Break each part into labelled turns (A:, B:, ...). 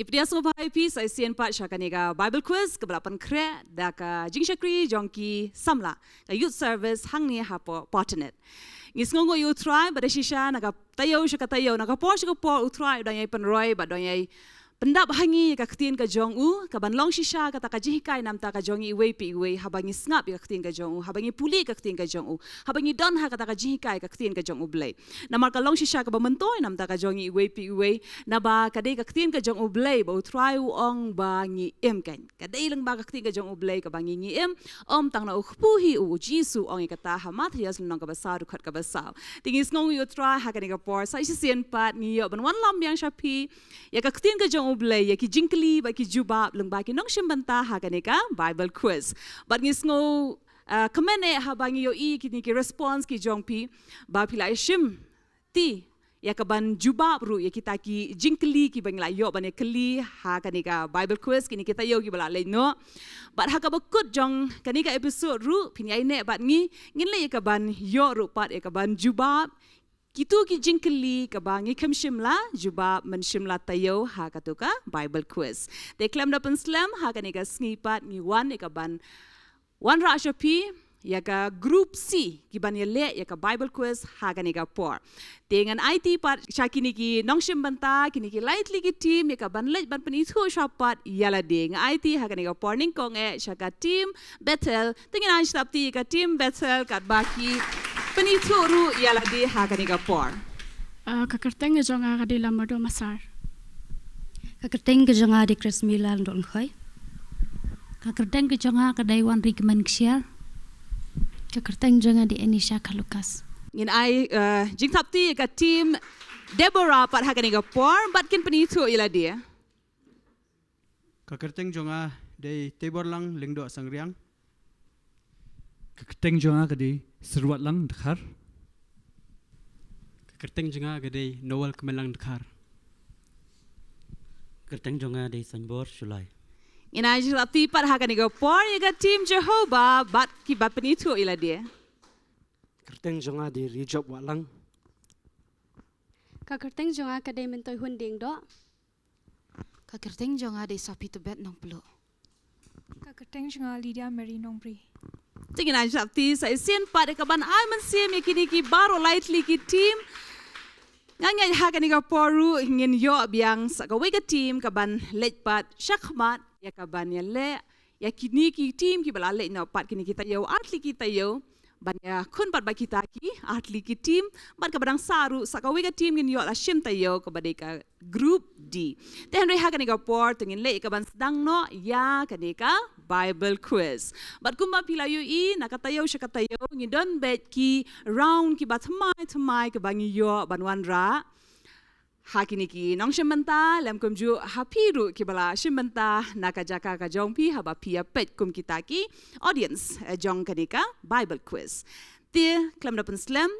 A: Ipdia sobai pi sai sian pat shakaniga Bible quiz kebelapan kre daka jingshakri jongki samla ka youth service hangni hapo Potternet. Ngisngongo you try but shisha naga tayo shakatayo naga por shakapor utry danyai penroy ba danyai pendap hangi ka ktin ka jong u ka ban long shisha ka ta ka jihikai nam ta ka jongi iwe pi iwe habangi snap ka ktin ka jong u habangi puli ka ktin ka jong u habangi don ha ka ta ka jihikai ka ktin ka jong u blay namar ka long shisha ka ba mentoy nam ta ka jongi iwe pi iwe na ba ka dei ka ktin ka jong u blay ba utry u ong ba ngi em kan ka dei lang ba ka ktin ka jong u blay ka ba ngi em tang na u khpuhi u jisu ong ka ta ha Matthias nong ka ba sa ru khat ka ba sa tingis ngong you try ha ka ni ka por sai sien pat ni yo ban wan lam yang shapi ya ka ktin ka jong Blay ya ki jingkli ba ki jubab lung ba ki Nongkhryiem banta ha kaneka Bible quiz but ngisngo comment ha bangi yo I ki ki response ki jongpi ba pila shim ti ya ka ban jubab ru ya kita ki jingkli ki bangla yo ban kli ha kaneka Bible quiz ki kita yo ki bala le no but ha ka ba kut jong kaneka episode ru pinyai ne bat ngi ngin le ka ban yo ru pat ya ka ban jubab Kitu ki jingkeli ka bangi kem shimla juba men shimla tayo ha katuka Bible quiz. They claimed up and slam ha kanika snipat ni one ka ban one rasha pi ya ka group C ki ban le ya ka Bible quiz ha kanika por. Dengan IT part shakini ki Nongkhryiem banta kini ki lightly ki team ya ka ban let ban penitu shapat yala ding IT ha kanika por ning kong shaka team battle dengan an stapti ka team battle kat baki Penituru ialah di hakaniga por.
B: Kakerteng jonga kadi lamado masar.
C: Kakerteng jonga di Krismila Nongkhryiem.
D: Kakerteng jonga kadai wan rikman ksial.
B: Kakerteng jonga di Enisha Kalukas.
A: Ngin ai jing tapti ka team Deborah pat hakaniga por batkin penitu ialah dia.
E: Kakerteng jonga di Tebor lang lingdo sangriang.
F: Kakerteng jonga kadi Serwat lang dekhar.
E: Kerteng jonga gede Noel kemelang dekhar.
G: Kerteng jonga de Sanbor Shulai.
A: Ina jilati pat hakaniga por ya ka team Jehovah bat ki bat penitu ialah dia.
H: Kerteng jonga de Rijob Watlang.
B: Kakerteng jonga kadai mentoy hunding do.
D: Kakerteng jonga de Sapi Tebet Nongplo.
I: Kakerteng jonga Lydia Mary Nongpri.
A: Tingin na sapti sa isin pa de kaban ay man siya mi kini ki baro lightly ki team nganya ha kani ka poru ngin yo biang sa ka wega team kaban let pat shakmat ya kaban ya le ya kini ki team ki bala le no pat kini kita yo atli kita yo ban ya kun pat ba kita ki atli ki team ban ka badang saru sa ka wega team ngin yo la shim tayo ka bade ka group D then re ha kani ka por tingin le kaban sedang no ya kani ka Bible quiz. But kumba pila yu I nakatayo siya katayo ngidon bet ki round ki bat thamai ke bangi yo banwan ra. Hakini ki Nongkhryiem banta lem kumju hapiru ki bala shimbanta nakajaka ka jongpi haba pia pet kum kita ki audience jong kanika Bible quiz. Ti klam dapen slam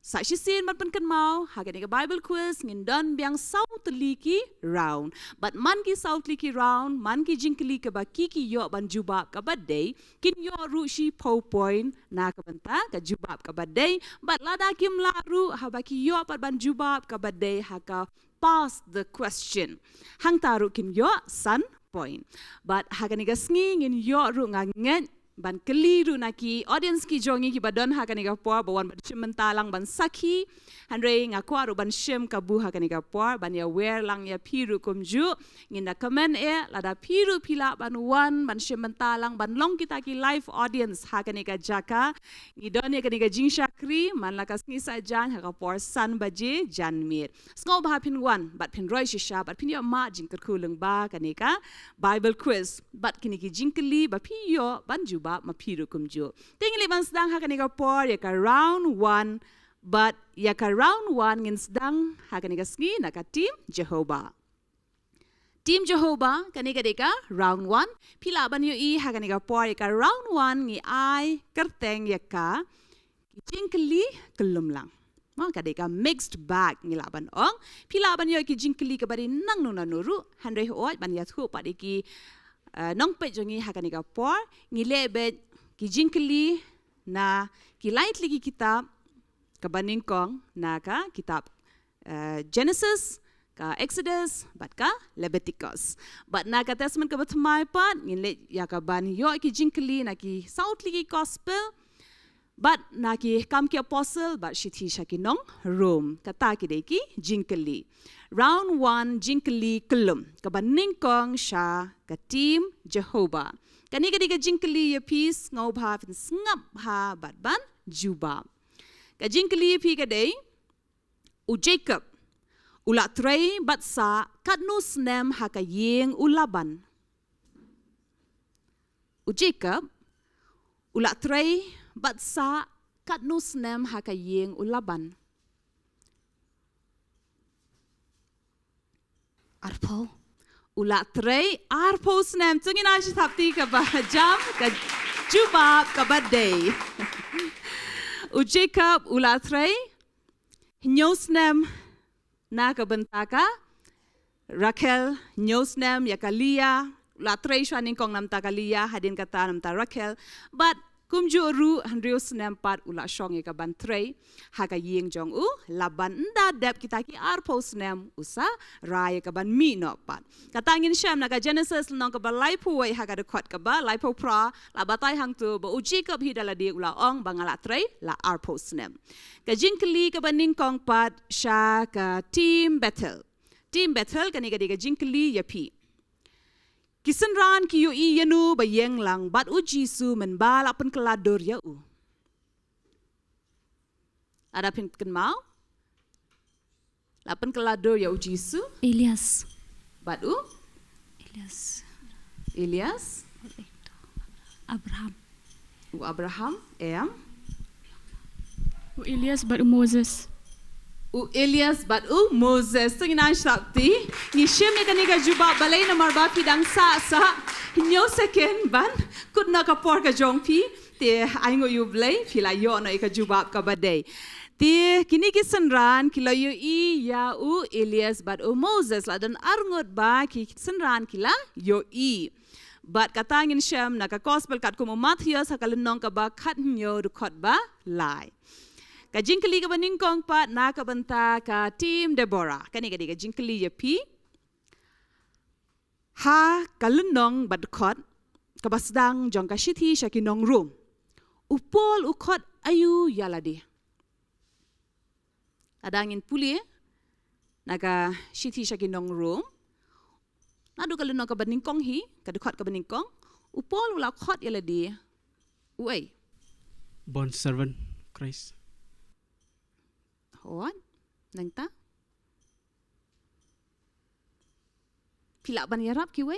A: sa shisin mat pen kan mau hakani ka Bible quiz ngindon biang south liki round but man ki south liki round man ki jingkli ka ba ki yo ban jubab ka badai kin yo ru shi po point na ka banta ka jubab ka badai but lada kim la ru ha ba ki yo pat ban jubab ka badai ha ka pass the question hang taru kin yo sun point but hakani ka sngi ngin yo ru ngangen ban keliru naki audience ki jongi ki badon ha kanika por bawan ban shim mentalang ban saki handre ngaku aru ban shim kabu ha kanika por ban ya wear lang ya piru kumju nginda comment lada piru pila ban wan ban shim mentalang ban long kita ki live audience ha kanika jaka ngidon ya kanika jing shakri man lakas ni sa jan ha ka por san baje jan mir sngo ba pin wan bat pin roi shisha bat pin yo ma jing kulung ba kanika Bible quiz bat kiniki jingkeli ba piyo ban ba mapiru kumju. Tingli ban sedang hakaniga por ya ka round 1 but ya ka round 1 ngin sedang hakaniga sngi na ka team Jehovah. Team Jehovah kaniga deka round 1 pila ban yo I hakaniga por ya ka round 1 ngi ai kerteng ya ka jingkeli kelum lang. Maka deka mixed bag ngilaban ong pila ban yo ki jingkeli ka bari nang nuna nuru handre hoat ban ya thu pa deki nong pet jongi hakaniga por ngilebet ki jingkeli na ki lightly ki kitab kabaning kong na ka kitab Genesis ka Exodus bat ka Leviticus. Bat na ka Testament ka batmai pat ngin le ya ka ban yo ki jinkli na ki southly ki gospel. But naki kam ki apostle but shithi shaki nong Rome kata ki deki jinkli. Round 1 jinkli kelum kabaning kong sha ka team Jehovah. Kani ka dika jinkli ya peace ngau bha fin ngap ha bat ban juba. Ka jinkli pi ka day u Jacob ula trei bat sa katnus nem ha ka yeng ulaban. U Jacob ula trei bat sa katnus nem ha ka yeng ulaban.
C: Arpo.
A: Ula trei arpo snem tungin ashi thapti ka ba jam ka jubab ka ba day. U Jacob ula trei nyosnem na ka bentaka Rachel nyosnem ya kalia la trei shwaning kong nam ta kalia hadin kata nam ta Rachel but kumjuru handrius nempat ula shong ka ban trei haka yeng jong u laban nda dep kita ki arpos nem usa raya ka ban mi no pat katangin sham na ka Genesis nong ka ba laipu wai haka de khot ka ba laipu pra la batai hang tu ba uji ka hi dala di ula ong bangala trei la arpos nem ka jinkli ka baning kong pat sha ka team battle kani ka jinkli yapi Kisenran ki yu i yanu ba yeng lang bat u Jisu men ba lapan kelador ya u. Ada pin ken mau? Lapan kelador ya u Jisu.
B: Elias.
A: Bat u? Elias.
B: Abraham.
A: U Abraham. Em.
I: U Elias bat u Moses.
A: U Elias bat u Moses tengina shakti ni shem ni ka juba balai na marba pidang sa nyo second ban kut na ka por ka jong pi te aingo yu blai pila yo no ka juba ka badai te kini ki sanran kila yu i ya u Elias bat u Moses la dan arngot ba ki sanran kila yo i but katangin shem na ka gospel kat kumo Matthew sa kalunong ka ba khat nyo du khot ba lai ka jinkli ka baning kong pat na ka banta ka team Deborah kani ka diga jinkli ya pi ha kalunong badkhot ka basdang jong ka shithi shaki nong room upol ukhot ayu yaladi adangin puli naga shithi shaki nong room nadu kalunong ka baning kong hi ka dikhot ka baning kong upol ula khot yaladi uai
E: Bond servant Christ.
A: What? Nangta? Pila ban yarap ki way?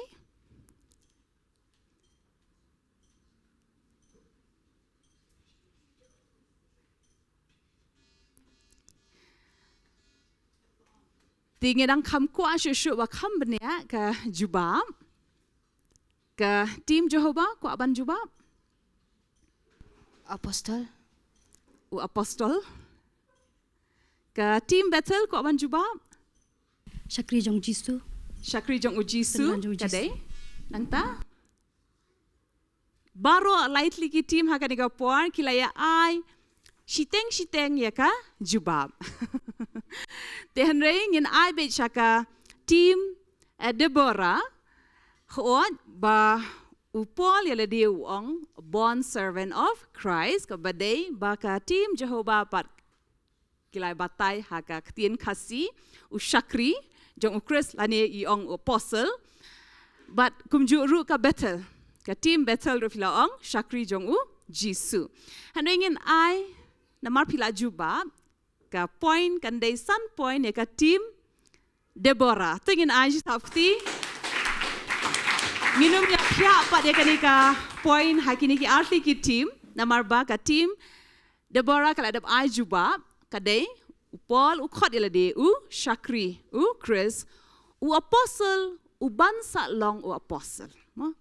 A: Tingin ang kam ko asyo wa kam benya ka jubab ka team Jehovah ko aban jubab
C: Apostle.
A: u apostol ka team battle ko aban jubab
C: Shakri jong Jisu.
A: Shakri jong ujisu
C: Senang jong Jisu.
A: kadai nangta baro lightly ki team hakani ka porn kilaya ai shiteng ya ka jubab tehan ring in ai be shaka team Deborah hood ba upol yala di uong bond servant of Christ ka badai ba ka team Jehovah pat kilay batay haka ktien kasi u Shakri jong u Chris lani iong apostle but kumjuru ka battle ka team battle ro pila ong Shakri jong u Jisu hanwingin ai namar pila juba ka point kanday sun point ya ka team Deborah tingin ai sapti minum ya pya pa de kanika point hakini ki arti ki team namar ba ka team Deborah kala dap ai juba kadai upol ukhot ilade u Shakri u Chris u apostle u bansa long u apostle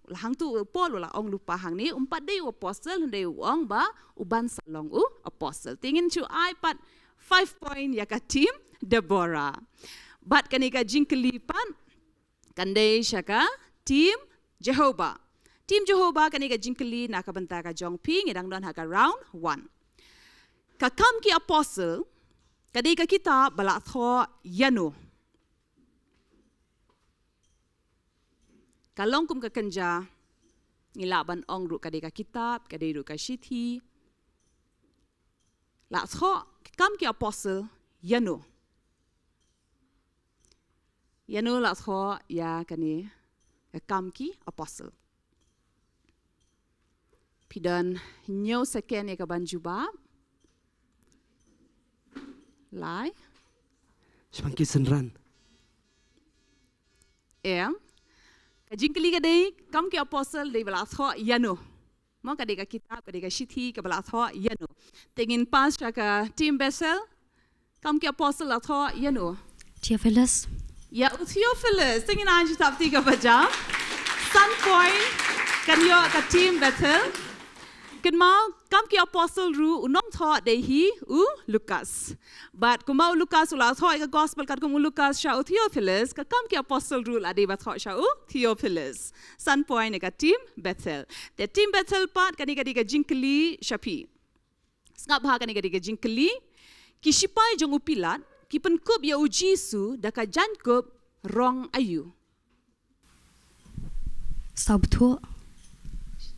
A: lahang tu upol la ong lupa hang ni umpat dei u apostle ndei u ong ba u bansa long u apostle tingin chu ai pat 5 point ya ka team Deborah bat kanika jinkli pan kandei shaka team Jehovah kanika jinkli na ka banta ka jong ping idang don ha ka round 1 kakam ki apostle kadai ka kita bala tho yanu kalong kum ka kenja ngilaban ong ru ka de ka kitab ka de ru ka shithi la tho kam ki apostle yano la tho ya kani ka kam ki apostle pidan nyo second ya ka ban juba lai
H: Sepangki senran.
A: Kajingkali ka day, kam ki apostle day bala tho yano. Mo ka day ka kitab, ka day ka shithi, ka bala tho yano. Tingin pas siya ka team Bessel, kam ki apostle la tho yano.
C: Theophilus.
A: Ya Theophilus, tingin anji tapti ka pajam. Sun point, kanyo ka team Bethel. Kenmau kam ki apostle ru unong tho day hi Lucas. But kumau Lucas ula tho ka gospel kat kum Lucas sha Theophilus ka kam ki apostle ru la day ba tho sha Theophilus. Sun point ka team Bethel. The team Bethel part kani ka jinkli shapi. Ngap ha kani ka jinkli ki sipai jong upilat ki penkup ya ujisu da ka jankup rong ayu.
C: Sabtu.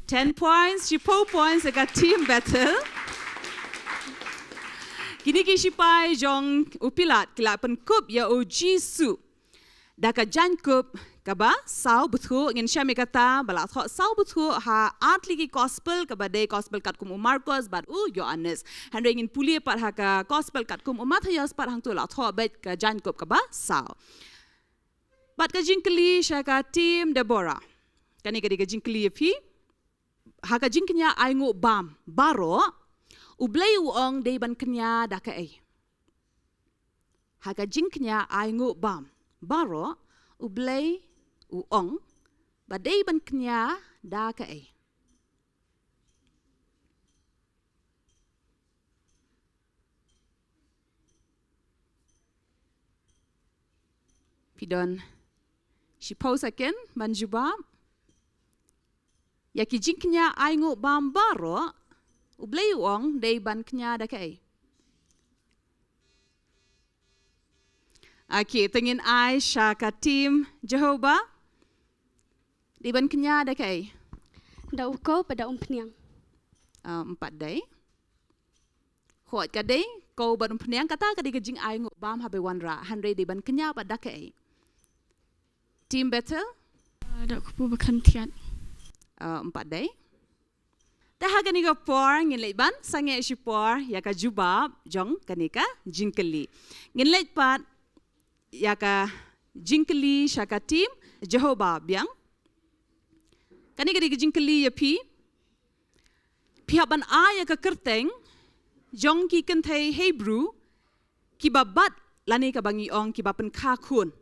A: 10 points, 10 points dekat team battle. Kini sipai jong upilat kila penkup ya ujisu. Daka jankup kaba sau betul ngin syami kata bala tho sau betul ha atli ki gospel kaba day gospel kat kum Marcos but Yohanes. Handre ngin puli pat ha ka gospel kat kum Matthias pat hang tu la tho bet ka jankup kaba sau. Bat ka jingkli syaka team Deborah. Kani ka jingkli pi haka jingknya aingu bam baro ublay uong day ban kenya daka ay haka jingknya aingu bam baro ublay uong ba day ban kenya daka ay pidon si pausaken manjubam Yaki jingknya aingu bambaro ublay uong day ban kenya da kay. Okay, tingin ay siya ka team Jehovah. Day ban kenya da kay.
C: Da uko pada umpniang.
A: 4 day. Hot ka day ko ban umpniang kata ka di ka jing aingu bam habe wanra handre day ban kenya pa da kay. Team Battle.
B: Da kupu bakan tiat.
A: 4 day. Dah kanika por ngin leiban sange si por ya ka jubab jong kanika jingkeli. Ngin leit pat ya ka jingkeli syaka tim Jehovah biang. Kanika di jingkeli ya pi. Pihaban a ya ka kerteng jong ki kentai Hebrew ki babat lani ka bangi ong ki bapen ka kun.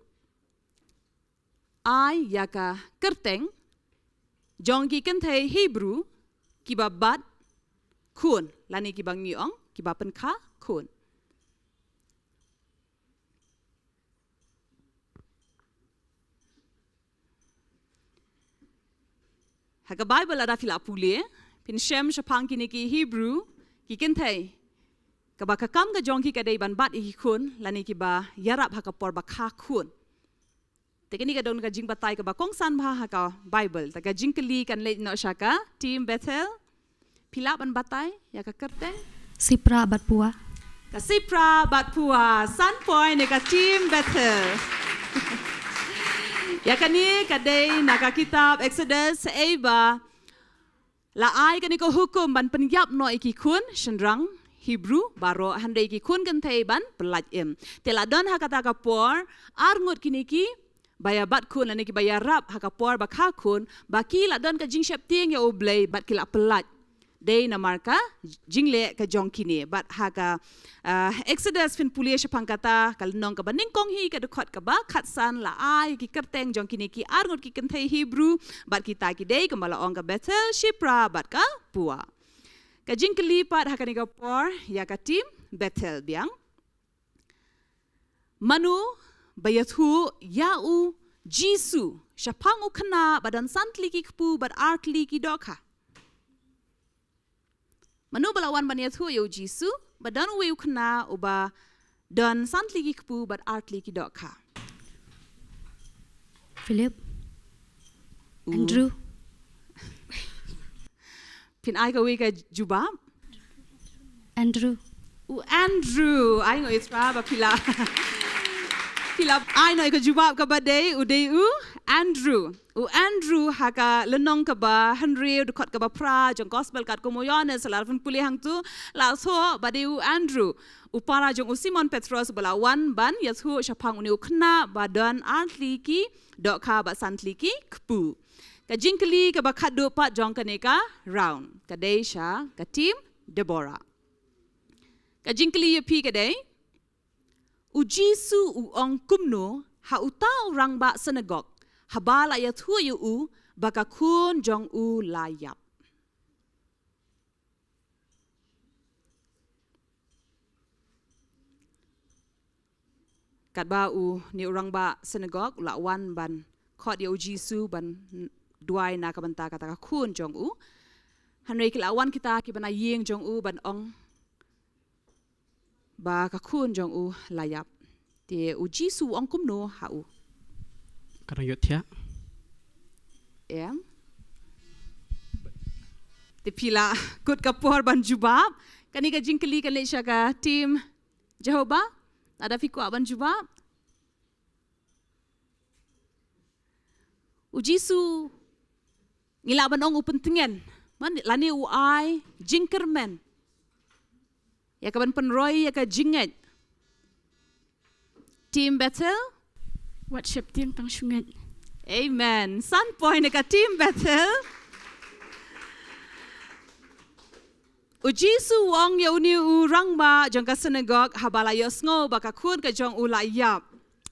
A: Ai ya ka kerteng jong ki kentai Hebrew ki babat kun lani ki bang niong ki bapen ka kun. Haka Bible ada fila puli pin shem shapang kini ki Hebrew ki kentai ka ba ka kam ka jong ki ka dei ban bat i kun lani ki ba yarap haka por ba ka kun. Tekini ka dong ka jing batay ka ba kong san ba ha ka Bible ta ka jing kali kan le no syaka team Bethel pilap an batay ya ka kerteng
C: Sipra batpua.
A: ka sipra batpua sun point ka team Bethel ya kani ka day na ka kitab Exodus eba la ai kani ko hukum ban penyap no iki kun shendrang Hebrew baro handai ki kun kan thai ban pelaj em tela don ha kata ka por arngut kini ki baya bat kun lani ki baya rap haka por bakha kun baki la don ka jing shep ting ya oblay bat kila pelat day na marka jingle ka jong kini bat haka Exodus fin pulia shapang kata kal nong ka baning kong hi ka dekot ka ba khatsan la ai ki kerteng jong kini ki arngut ki kan thai Hebrew bat kita ki day kembala ong ka Bethel Shipra bat ka pua ka jing kelipat haka ni ka por ya ka tim Bethel biang manu bayathu yau Jisu syapang ukena badan santli ki kepu bad artli ki doka. Manu balawan banyathu yau Jisu badan we ukena uba dan santli ki kepu bad artli ki doka.
C: Philip. Andrew.
A: Pin ai ka we ka jubab.
C: Andrew.
A: Andrew, ai ngoi tra ba pila. Pila ai noi ka jubab ka ba day udei Andrew. Andrew haka lenong ka ba Henry dukot ka ba pra jong gospel kat ko moyone salar pun puli hang tu la so ba de Andrew. Upara jong Simon Petros bala wan ban yathu shapang uni ukna ba dan antli ki dok ka ba santli ki kpu. Ka jingkli ka ba khadu pat jong ka neka round. Ka day sha ka team Deborah. Ka jingkli pi ka day Ujisu u ong kumno ha utau rang ba synagogue habala ya thu yu baka kun jong u layap. Kat ba ni orang ba synagogue la wan ban khot ya ujisu ban duai na ka banta kata ka kun jong u hanrei ki la wan kita ki bana yeng jong u ban ong ba ka kun jong u layap te ujisu ong kumno ha u
E: Karang yot thia.
A: Te pila kut kapor ban jubab kani ka jingkeli ka lesha ka team Jehovah ada fiku ban jubab ujisu ngila ban ong upentengen man lani u ai jingkermen ya ka ban penroy ya ka jinget team Bethel
B: Worship team tang sungat.
A: amen sun point ka team Bethel ujisu wong yauni u rangba jong ka synagogue habala yosngo baka kun ka jong u layap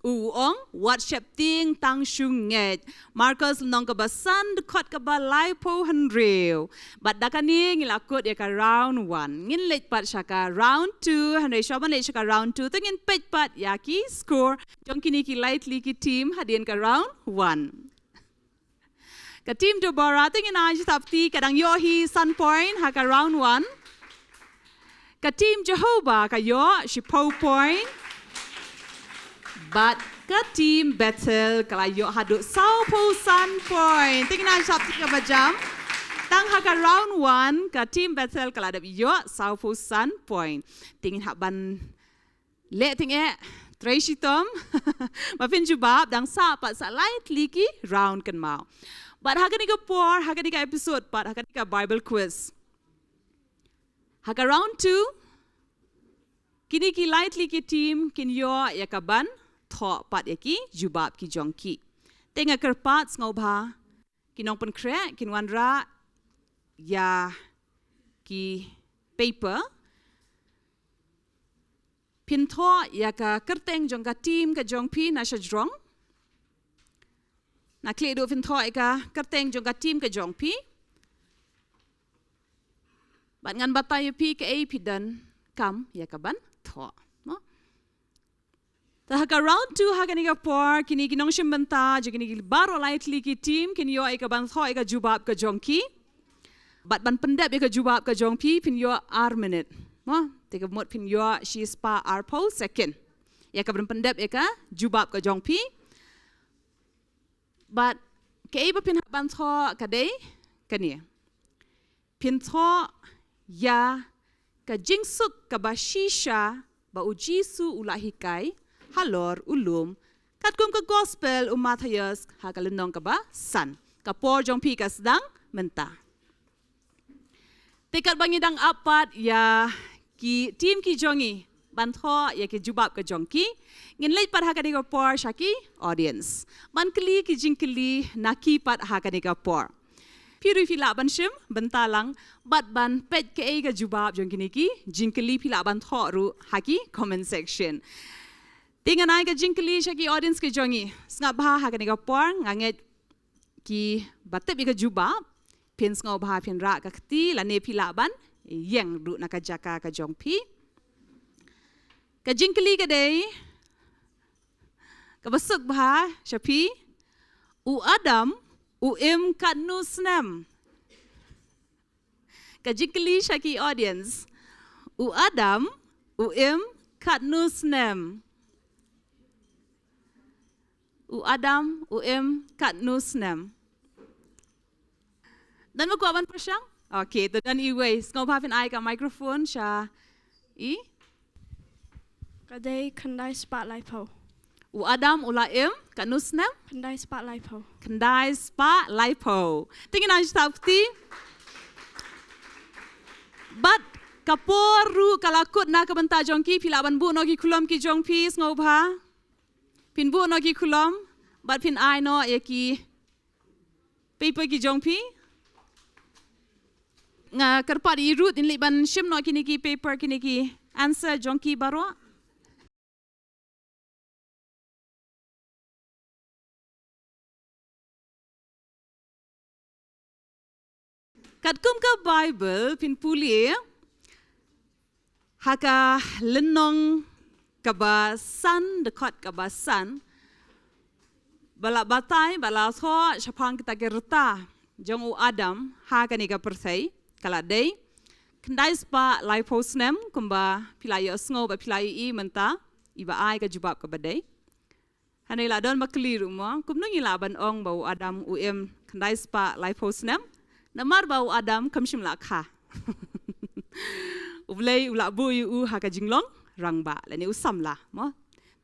A: ong worship ting tang sunget Marcus nong ka basan khot ka ba lai po hanreu but dakani ngila kut ya ka round 1 ngin late pat shaka round 2 hanrei shoban late shaka round 2 tengin pet pat yaki score jong kini ki lightly ki team hadien ka round 1 ka team Deborah tengin aj tapti kadang yohi sun point ha ka round 1 ka team Jehovah ka yo shi po point but ka team Bethel kalayo hadu saupo sun point. Tingnan shop tika bajam. Tang haka round 1 ka team Bethel kalada yo saupo sun point. Tingin haban le tinge Tracy Tom. Mapin jubab dang sa pat sa lightly ki round kan mau. But haka ni ka por haka ni ka episode pat haka ni ka Bible quiz. Haka round 2 kini ki lightly ki team kin yo yakaban tho pat yaki jubab ki jongki tenga kerpat ngobha kinong pen kre kinwanra ya ki paper pintho ya ka kerteng jong ka team ka jongpi na shajrong na kle do pintho ka kerteng jong ka team ka jongpi bat ngan batay pi ka ai pidan kam ya ka ban tho Tahaka round 2 haka ni ka por kini kinong shimbanta jikini baro lightly ki team kini yo ika ban tho ika jubab ka jongki bat ban pendap ika jubab ka jongpi pin yo ar minute mo tika mot pin yo she spa ar po second ya ka ban pendap ika jubab ka jongpi bat ke iba pin ban tho ka dei kani pin tho ya ka jingsuk ka ba shisha ba ujisu ulahikai halor ulum katkum ka gospel Matthias hakalenong ka ba san kapor jong pi ka sedang menta tekat bangidang apat ya ki team ki jongi bantho ya ki jubab ka jongki ngin late pat hakani ka por shaki audience man kli ki jingkli naki pat hakani ka por piru fila ban shim bentalang bat ban pet ke ka jubab jongki ki jingkli fila ban tho ru haki comment section Tingan ay ka jingkli siya ki audience ki jongi. Nga baha ha ka ni ka por, nganget ki batip ka jubab, pins nga baha pin ra ka kti, lane pilaban, yang du na ka jaka ka jong pi. Ka jingkli ka day, ka basuk baha siya pi, u Adam, u im kat nusnem. Ka jingkli siya ki audience, u Adam, u im kat nusnem. U Adam, u im kat nusnem. Dan mo ko aban persang? Okay, to dan iway. Ngau pa fin ai ka microphone sha. I?
C: Kadai kandai spotlight po.
A: U Adam ulaim kanus nem?
C: Kandai spotlight po.
A: Kendai spa lipo. Tingin na stapti. But kaporu kalakut na kabanta jongki pilaban bu nogi kulom ki jongpi ngau pa. Pin bu nogi kulom. But pin ai no yaki paper ki jongpi. Nga kerpat i root in liban shim no kini ki paper kini ki answer jongki baro. Kat kum ka Bible pin puli haka lenong kaba san dekat kaba san bala batai bala tho chapang kita gerta jong u Adam haka ni ka persai kala dei kendai spa lipo snem kumba pilai sngo ba pilai I menta iba ai ka jubab ka badai hanai la don makli rumah kumno ni laban ong bau Adam em kendai spa lipo snem namar bau Adam kamshim la kha. Ublay ula bu yu haka jinglong rangba lani usam la mo.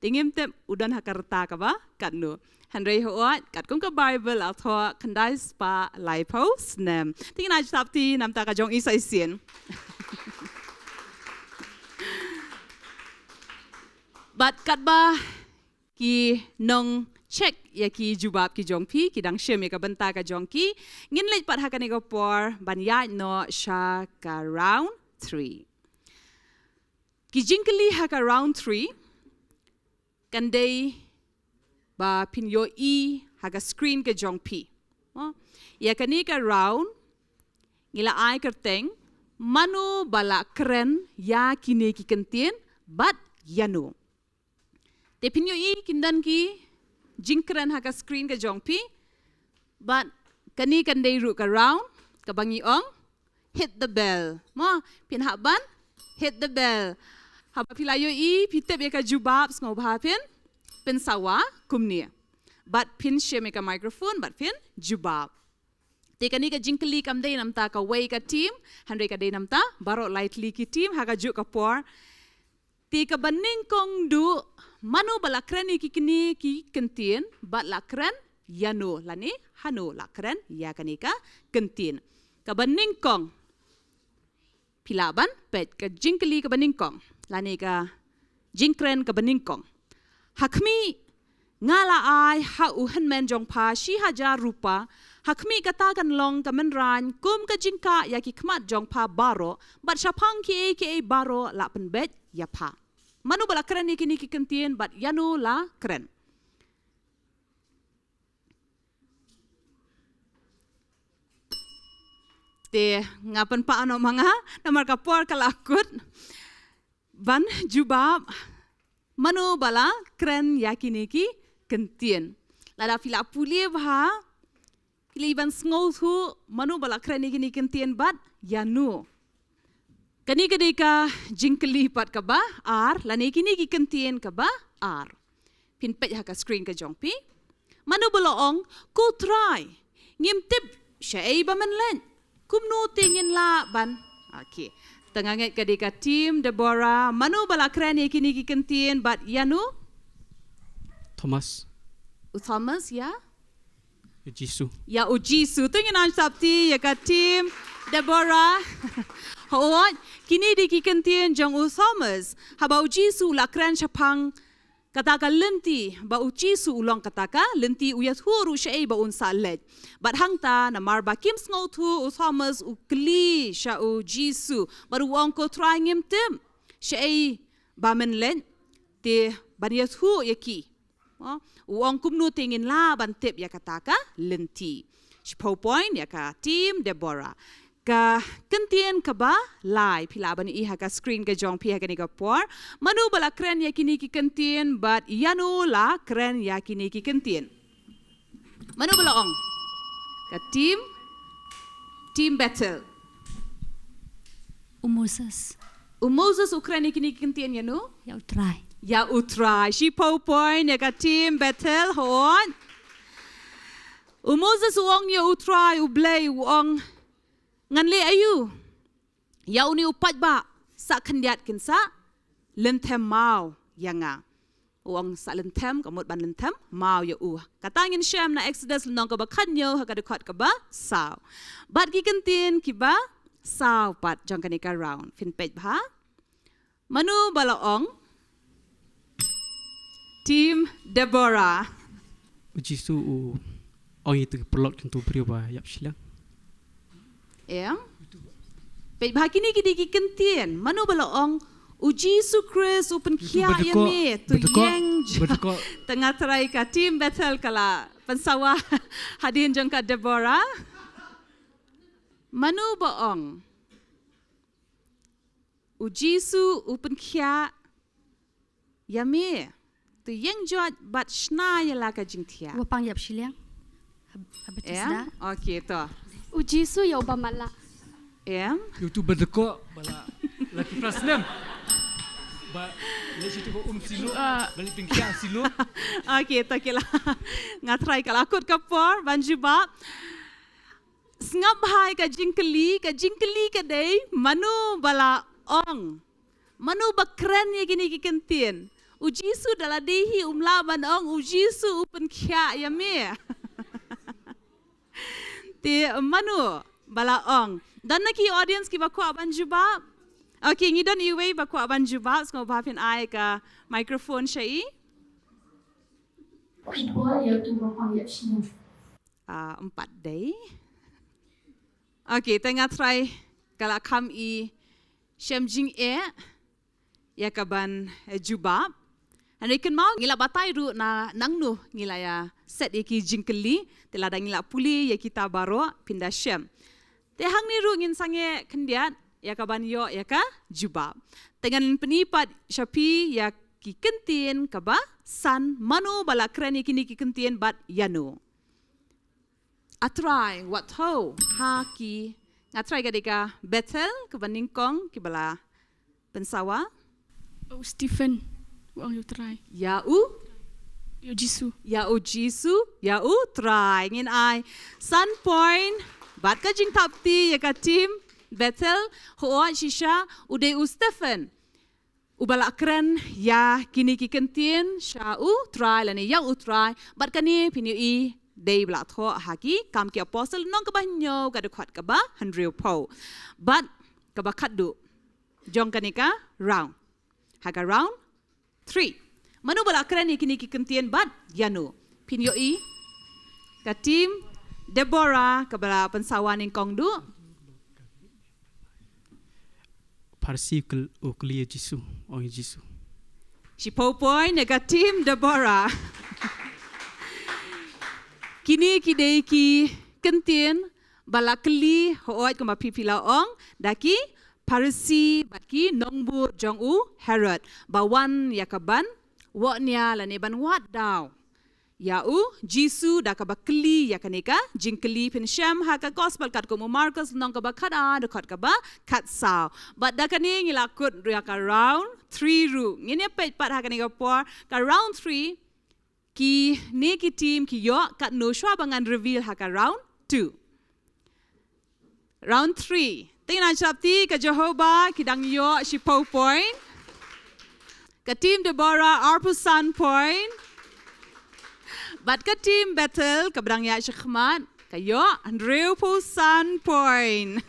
A: Tingim tem udan haka rata ka ba katnu. Henry hoat kat kum ka Bible atho kandai spa lipo snem. Tingin aj tapti nam ta ka jong isai sien. But kat ba ki nong check ya ki jubab ki jongpi ki dang shem ya ka banta ka jongki ngin lej pat hakani ko por ban ya no sha ka round 3 ki jinkli ha ka round 3 kan dei ba pin yo I ha ka screen ka jongpi ya kani ka round ngila ai kerteng manu bala kren ya kine ki kentien bat yanu te pin yo I kindan ki jingkran haka screen ka jongpi but kani kan dei ru ka round ka bangi ong hit the bell mo pin haban hit the bell haba pilayo I pitep ka jubab ngau ba pin sawa kumni but pin sheme ka microphone but pin jubab te kani ka jingkli kam dei namta ka way ka team handre ka dei namta baro lightly ki team haka ju ka por te ka baning kong du manu balakren kini ki kentien bat lakren yanu lani hanu lakren ya kanika kentin ka baning kong pilaban pet ka jingkli ka baning kong lani ka jingkren ka baning kong hakmi ngala ai ha u hanmen jong pa shi haja rupa hakmi kata kan long ka menran kum ka jingka ya ki khmat jong pa baro bat shapang ki baro la pen bet ya pa manu bala keren ni kini kentien bat yanu la keren. Te ngapan pa ano mga namar kapor kalakut ban jubab manu bala keren ya kini ki kentien. Lada fila puli bah pili ban ngau thu manu bala keren ni kini kentien bat yanu. Kani kadika jingkli pat ka ba ar lani kini ki kentien ka ba ar pin pet ha ka screen ka jongpi manu boloong ku try ngim tip syai ba man len kumnu tingin la ban okay tenganget kadika team Deborah manu bala krani kini ki kentien bat yanu
E: Thomas
A: Thomas ya
E: Jisu
A: ya ujisu tengin an sabti ya ka team Deborah Hawat kini di kikentien jong u Thomas haba ujisu lakran chapang kataka lenti ba ujisu ulong kataka lenti uyat huru syai ba unsa lej bat hangta na marba kim sngo thu u Thomas u kli sha ujisu baru wong ko try ngim tim syai ba men len te baniat hu yaki wong kumnu tingin la ban tip ya kataka lenti Shpo point ya ka team Deborah ka kentien ka ba lai pilaban iha ka screen ka jong piha kani ka por manu bala kren ya kini ki kentien but yanu la kren ya kini ki kentien manu bala ong ka team battle
D: Moses
A: Moses ukren ya kini ki kentien yanu
D: ya utrai
A: Shpo point ya ka team battle hon Moses uong ya utrai ublay uong ngan le ayu ya uni upat ba sa khandiat kin sa lentem mau yanga uang sa lentem kamut ban lentem mau ya katangin syam na Exodus nong ka ba khanyo ha ka dekot ka ba saw bat ki kentin ki ba saw pat jong kanika round fin pej ba manu balaong team Deborah
E: Jisu ong itu pelot tentu beriwa yap Shillong.
A: ya pej ba kini ki kentin manu balaong Ujisu Chris open kia ya me tu yang tengah terai ka team battle kala pensawa hadin jong ka Deborah manu baong Ujisu open kia ya me tu yang jot bat shna ya la ka jingtia
B: Wapang yap Shillong. Habis
A: ya
B: dah.
A: okey to
C: Ujisu ya ubamala.
A: ya
F: YouTube berdekok bala laki prasnem. Ba le situ ko silo balik pingkia silo.
A: okey to kila ngatrai kala akut kapor banjuba Sngap hai ka jingkeli ka day manu bala ong manu bakren ye gini ki kentin Ujisu dala dehi umlaban ong ujisu upen kya ya me ti manu bala ong dan naki audience ki bakwa banjuba okay ngidon iwe bakwa banjuba sko bapin ai ka microphone syai empat day okay tengah try kala kam i shemjing ya kaban jubab Hani kan mau ngila batai ru na nangnu ngila ya set iki jingkeli telada ngila puli ya kita baro pindah shem. Te hang ni ru ngin sange kendiat ya kaban yo ya ka jubab. Dengan penipat Shapi ya ki kentin kaba san manu bala kren kini ki kentin bat yanu. Atrai wat ho ha ki ngatrai gadika betel kaban ningkong ki bala pensawa.
C: Oh, Stephen. Wang you try.
A: Ya
C: Ujisu.
A: Ya try ngin ai sun point bat ka jing tapti ya ka team Bethel ho shisha ude Stephen ubala kren ya kini ki kentin sha try lani ya try bat kani pinu I day bla tho haki kam ki apostle nong ka banyo ka de khat ka ba 100 po bat ka ba khat du jong kanika round haga round 3. Manu bala keren kini ki kentian bat yanu. Pinyo I ka team Deborah ka bala pensawan ning kong du.
E: Parsi ukli Jisu ong Jisu.
A: Si point ka team Deborah. Kini ki dei ki kentian bala kli hoot ka mapipila ong daki Parsi batki nongbu jong Herod bawan yakaban waknya lani ban wat daw ya Jisu da ka bakli yakanika jingkeli pin sham ha ka gospel kat ko Marcus nong ka bakada da kat ka ba kat saw but da kani ngila kut ya ka round 3 ru ngine pet pat ha kanika por ka round 3 ki ne ki team ki yo kat no shwa bangan reveal ha ka round 2 round 3 Tingnan syapti ke Jehovah kidang yo si point. Ke team Deborah arpusan point. Bat ke team Bethel ke bedang ya sykhmat ke yo Andrew pusan point.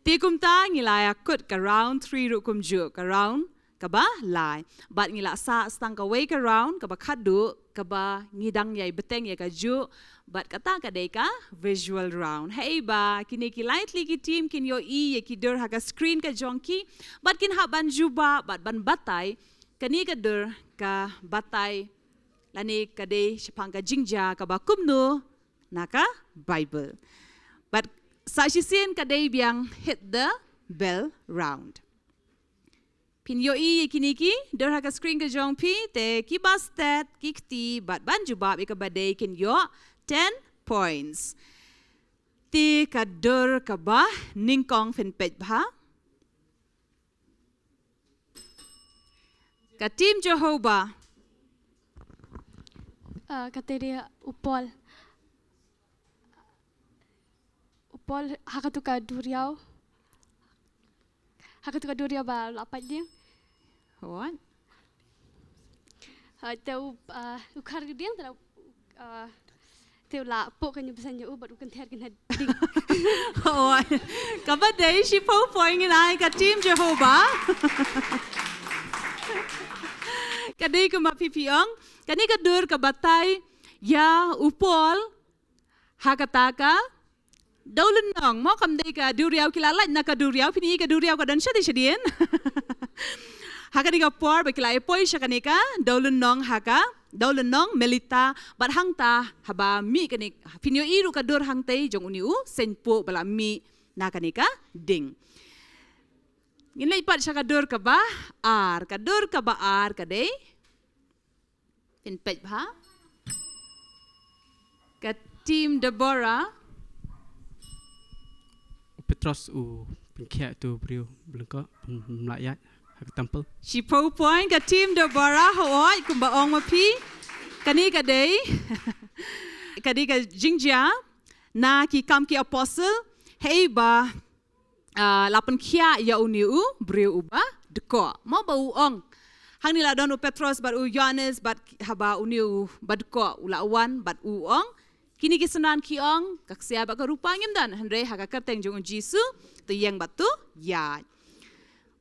A: Tikum ta ngilaya kut ke round 3 rukum ju ke round ke ba lai. Bat ngila sa stang ke way ke round ke ba khadu ke ba ngidang yai beteng ya ke ju. But kata kadeka visual round. Hey ba kini ki lightly ki team kin yo I ki dur haga screen ka jonki. But kin ha ban juba but ban batai kani ka dur ka batai lani ka de shapang ka jingja ka ba kumno naka Bible. But sa shin ka de biang hit the bell round. Pin yo I kini ki dur haga screen ka jongpi te ki bastet kikti but ban juba ka badai kin yo 10 points. Ti kadur kaba ningkong fin pej ba. Ka team Jehovah.
C: Kateria upol. Paul hakatuka duriau. Hakatuka duriau ba lapat dia.
A: What?
C: Teu ukar dia teu teu la po kan yubasan yo but ukan ter kan ding.
A: Oh, kabaday si po poing inay ka team Jehovah. Kadai ka mapipiong, kani ka dur ka batay, ya upol, hakataka, daulen nong, mo kamday ka duriaw kilala na ka duriaw, pini ka duriaw ka dan siya di siya diyan. Haka ka por, bakila ipoy siya kanika, daulen nong haka, daulen nong melita, bat hangta, haba mi kanik, pinyo iru ka dur hangtay, jong uniu, senpo bala mi na kanika, ding. Ginlay pat siya kadur ka ba? Kadur ka ba kadai? Pinpet ba? Ka team Deborah.
E: Petros pengkiat tu beliau belengkak melayat hak tampil.
A: Si po point ka team Deborah hoy kumbaong mapi. Kani kadai. Kadi ka jingjia na ki kam ki apostle. Hey ba lapan kia ya uniu beriu uba deko mau bau ong hang nila don Petros bat Yohanes bat haba uniu badko ulawan bat ong kini kisanan ki ong kaksia ba karupa ngim dan handre haga kerteng jong Jisu tu yang batu ya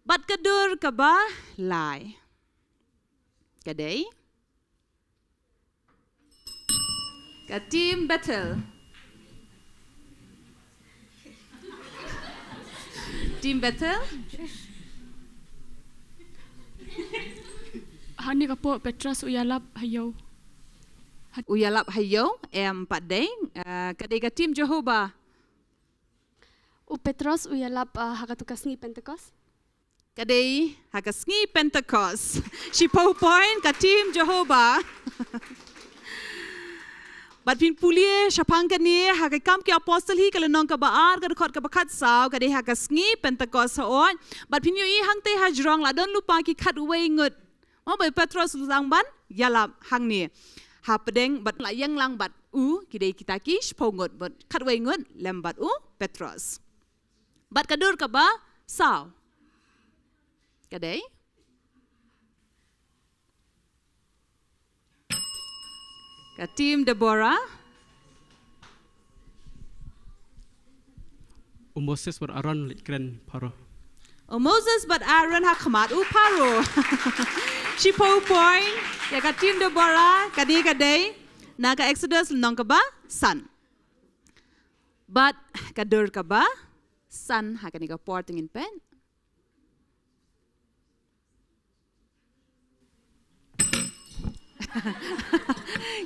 A: bat kadur kaba lai kadai ka team battle team battle.
C: Hani ka po Petras uyalap hayo.
A: Uyalap hayo padeng kadai ka team Jehovah.
C: Petros uyalap hakatukas ni Pentecost.
A: Kadai hakasngi Pentecost. Si po point ka team Jehovah. Bat pin pulie syapang kani hakakam ki apostle hi kala nong ka baar ka rekod ka bakat saw ka de hakasngi Pentecost hoon bat pin yu i hang te hajrong la don lupa ki khat uwei ngut mo bai Petros lang ban yalap hang ni ha pedeng bat la yang lang bat ki de kita ki spongot bat khat uwei ngut lem bat Petros bat kadur ka ba saw ka de ka team Deborah.
E: Moses ber Aaron keren paro.
A: Moses but Aaron hakamat paro. Si po point ya ka team Deborah kadi kadai na ka Exodus nong ka ba san. But kadur ka ba san hakani ka porting in pen.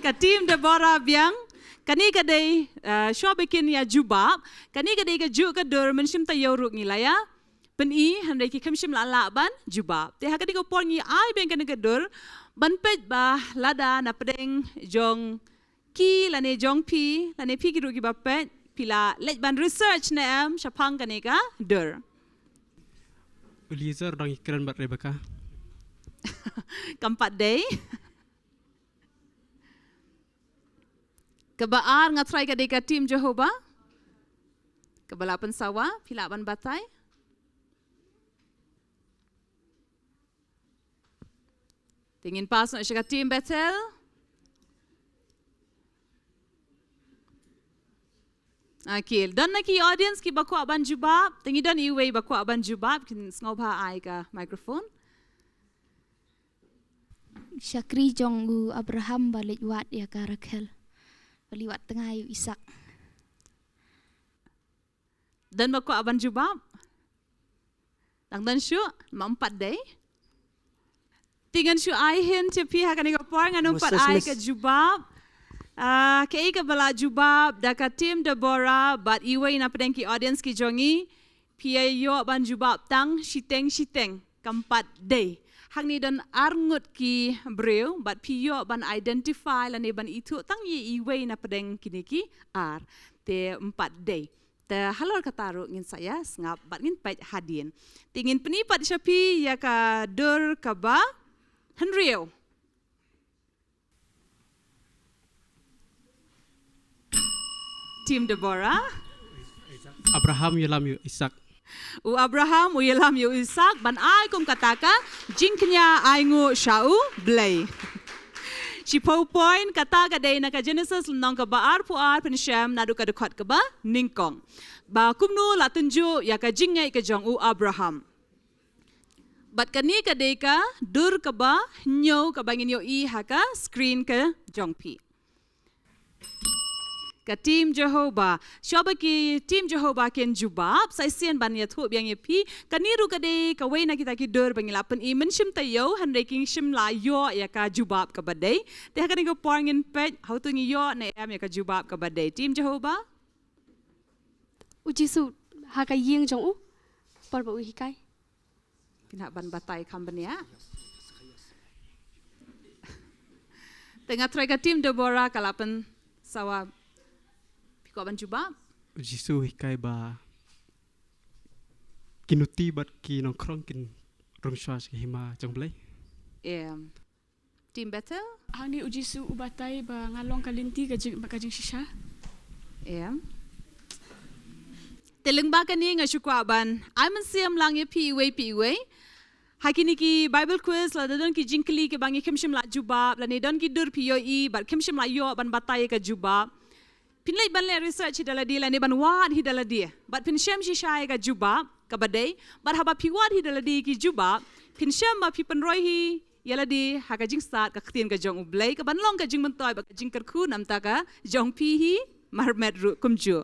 A: Ka team Deborah biang kani kadai syo bikin ya jubab kani kadai ka ju ka dur mensim tayo ruk ngilaya peni handai ki kemsim la ban jubab te hakadi ko por ngi ai ben kani ka dur ban pet ba lada na pedeng jong ki lane jong pi lane pi ki ru ki ba pet pila let ban research na am syapang kani ka dur
E: Eliezer dang keren bat Rebecca.
A: Kampat day Kebaar ngatrai ka deka team Jehovah. Kebalapan sawa, pilapan batai. Tingin pas nak syaka team battle. Okay, dan nak ki audience ki baku aban jubab. Tingin dan iwe baku aban jubab. Kin ngobha ai ka microphone.
B: Syakri jong Abraham balik wat ya ka Rakhel. Baliwat tengah ayu Isak.
A: Dan baku aban jubab. Dan syu, mampat day. Tingan syu ai hin cepi hakani ka por nganong pat ai ka jubab. Kei ka bala jubab daka team Deborah but iwe na pedeng ki audience ki jongi. Pia yo ban jubab tang shiteng kampat day. Hang ni dan arngut ki breu but piyo ban identify lani ban itu tang ye iwe na pedeng kini ki ar te 4 day te halor kataru ngin saya ngap bat ngin pait hadin tingin penipat syapi ya ka dur ka ba Henrio team Deborah
E: Abraham yalam yu Ishak.
A: U Abraham u yalam yu Ishak ban ai kum kataka jingknya ai ngu shau blay. Si point kata kadai naka Genesis nong ka ba ar pu ar pen Shem nadu ka dekat ka ba ningkong. Ba kumnu la tunju ya ka jingai ka jong u Abraham. Bat kani kadai ka dur ka ba nyo ka bangin yo I haka screen ka jong pi. Ka team Jehovah shoba ki team Jehovah ken jubab sai sian ban ya thu biang ye pi kaniru kade ka we na kita ki dor bangila pen I menshim tayo han raking shim la yo ya ka jubab ka badai te ha kani ko porngin pet how to ngi yo na am ya ka jubab ka badai team Jehovah
C: u jisu ha ka yeng jong u par ba u hikai
A: pina ban batai kambania tengah try ka team Deborah kalapan sawa ko ban jubab
E: Jisu hikai ba kinuti bat ki Nongkhryiem kin rong shwas ki hima jong blai.
A: Team better
J: Hani u jisu u batai ba ngalong kalinti ka jing shisha.
A: Teleng ba kani nga shukwa ban I man siam lang ye pi we hakini ki Bible quiz la don ki jingkli ke bangi kimshim la jubab la ne don ki dur pi yo I bat kimshim la yo ban batai ka jubab pinlay ban le research hidala di la ne ban wat hidala di but pin shem shi shai ka jubab ka badai but haba pi wat hidala di ki jubab pin shem ma pi pan roi hi yala di ha ka jing start ka khtin ka jong ublai ka ban long ka jing man toy ba ka jing kar khu nam ta ka jong pi hi marmet ru kumju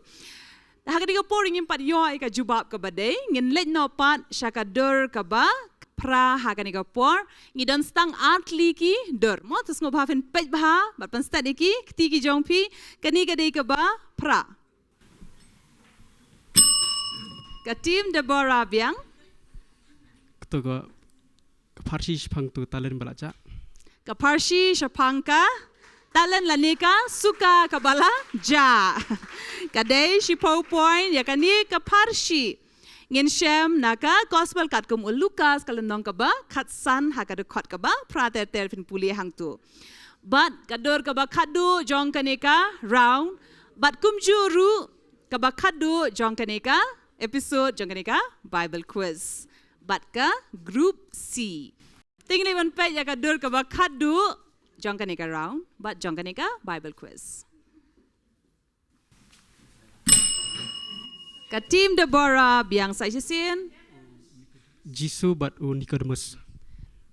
A: ha ka di ka poring im pat yo ka jubab ka badai ngin let no pat shaka dur ka ba pra ha ka ni ka por ngidon stang atli ki dur mo tus ngo bhafen pej bha bat pan sta ki kti ki jong pi kani ka dei ka ba pra ka team Deborah biang
E: To go parsi phang tu talen balacha.
A: ka parsi shapangka talan lanika suka kabala ja ka dei shi point ya kani ka parsi ngin shem naka gospel kat kum Lucas kalandong ka ba khat san ha ka khot ka ba prater ter fin puli hang tu but kador ka ba khadu jong kaneka round but kum juru ka ba khadu jong kaneka episode jong kaneka Bible quiz but ka group C tingni ban pe ya kador ka ba khadu jong kaneka round but jong kaneka Bible quiz ka team Deborah biang sai sin
E: Jisu bat u Nicodemus.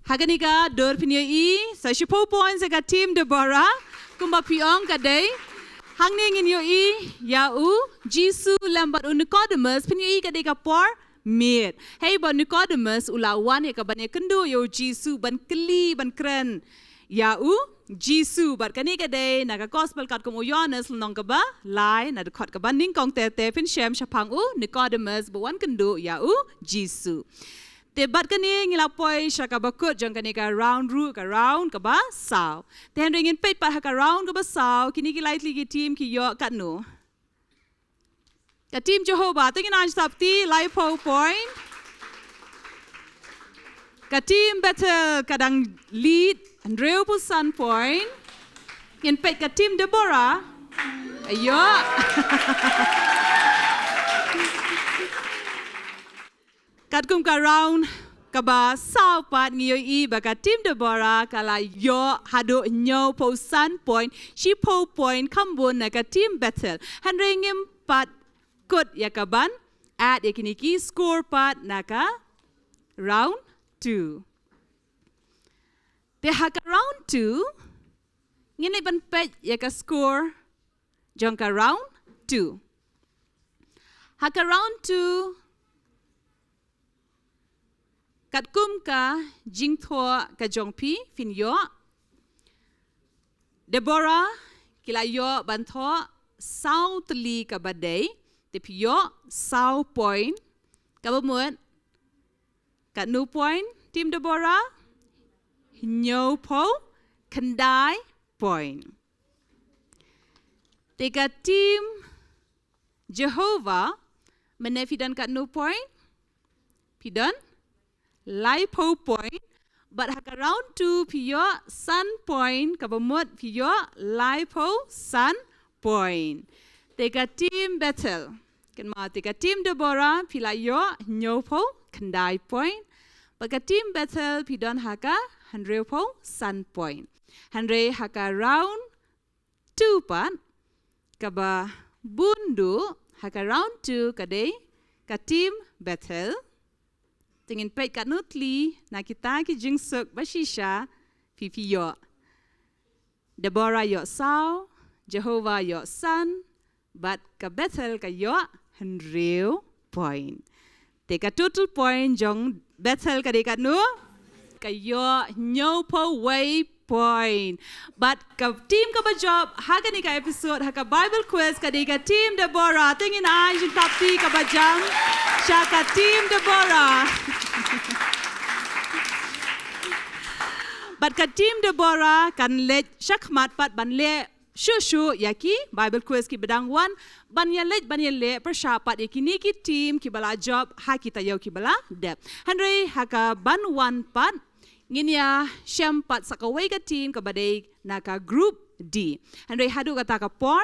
A: haganika dor pinyo I sa shipo points ka team Deborah kumba piong ka day hangning in yo I ya u Jisu lambat u Nicodemus pinyo I ka day ka por mir hey ba Nicodemus ulawan ya ka ban kendu yo Jisu ban kli ban kren ya u Jisu bat kani ka day naga gospel kat kum Yohanes nong ka ba lai na khot ka ban ning kong te pin shem shapang u Nicodemus buwan kendu ya u Jisu te bat kani ngila poi shaka bakut jong kani ka round ru ka round ka ba saw te ringin pet pa ka round ka ba saw kini ki lightly ki team ki yo kat nu ka team Jehovah tingin an sapti live point ka team battle kadang lead Andreu Pusan point yang pet ka team Deborah ayo kat kum ka round ka ba saw pat ngiyo I ba ka team Deborah kala yo hado nyo Pusan point shi po point kambon na ka team battle handringim pat kut yakaban at yakiniki score pat naka round 2 te haka round 2 ngini ban pet yaka score jongka round 2 haka round 2 kat kum ka jingtho ka jongpi fin yo Deborah kila yo ban tho southly ka badai te pio south point ka bamut kat nu point team Deborah Nyo po Kandai point. Teka team Jehovah menefidan kat no point. Pidan Lai po point. But hak around 2 piyo sun point kabamut piyo Lai po sun point. Teka team battle. kan mati ka team Deborah pila yo nyopo kandai point. Baka team Bethel pidon haka 100 po sun point. 100 haka round 2 pat kaba bundu haka round 2 kadai ka team Bethel. Tingin pet kat nutli na kita ki jingsuk bashisha pipi yo. Deborah yo sao, Jehovah yo sun, but ka Bethel ka yo 100 point. Teka total point jong Bethel ka dekat nu kayo nyopo way point. But ka team ka ba job haga ni ka episode haka Bible quiz ka dekat team Deborah. Tingin ay jing tapi ka ba jam siya ka team Deborah. But ka team Deborah kan let syakmat pat ban le Shushu yaki Bible quiz ki bedang wan ban ya le persyapat yaki ni ki team ki bala job ha kita yau ki bala dep. Handre haka ban wan pat nginya syam pat sakawai ka team ka badai naka group D. Handre hadu kata ka por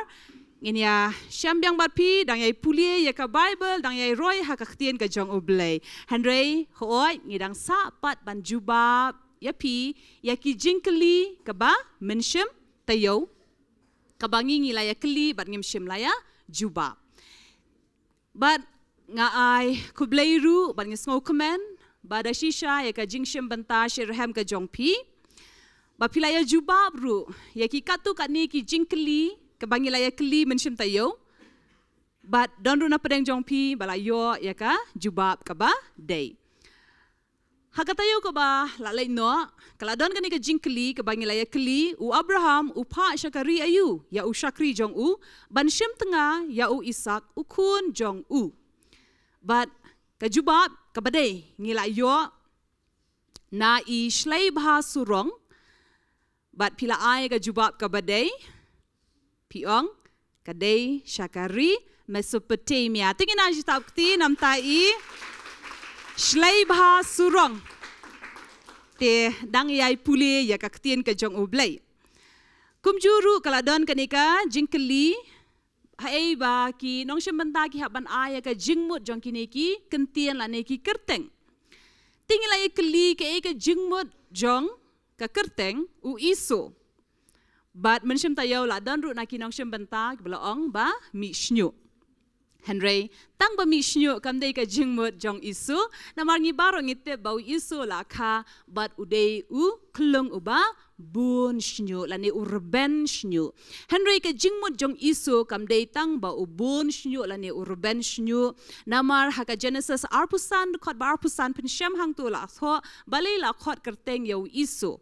A: nginya syam biang bat pi dang yai pulie ya ka Bible dang yai roy haka ktien ka jong oblay. Handre hoy ngidang sa pat ban jubab ya pi yaki jingkeli ka ba mensyem tayo kabangi ngilaya keli bat ngim shim laya juba. Bat ngaay kubleiru bat ngisngo kemen bada shisha ya ka jingshim banta shirham ka jongpi. Bat pilaya juba bru ya ki katu kat ni ki jingkeli kabangi laya keli menshim tayo. Bat donru na pedeng jongpi balayo ya ka jubab ka ba day. Hakatayo ka ba lalay no kaladon kani ka jingkeli ka bangilaya keli u Abraham u pa syakari ayu ya u syakri jong u ban syem tengah ya u Isak u kun jong u. But ka jubab ka badai ngilayo na I shlay bah surong but pila ay ka jubab ka badai piong kadai syakari Mesopotamia. Tingin na jitap kti nam tai Shlay bah surong te dang yai puli ya kaktien ka jong ublay. Kumjuru kaladon kanika jingkeli hai ba ki nongshim banta ki haban aya ka jingmut jong kiniki kentien la neki kerteng. Tingila keli ka jingmut jong ka kerteng u iso. But menshim tayaw la don ru na ki nongshim banta ki balaong ba mi shnyu. Henry, tang ba mi shnyu kamdei ka jingmut jong isu, namar ngi baro ngite bau isu la ka, but udei u klung uba bun shnyu, lani u reben shnyu. Henry ka jingmut jong isu kamdei tang ba u bun shnyu, lani u reben shnyu, namar haka Genesis arpusan, kot ba arpusan pensyam hang tu la so, balai la kot kerteng yau isu.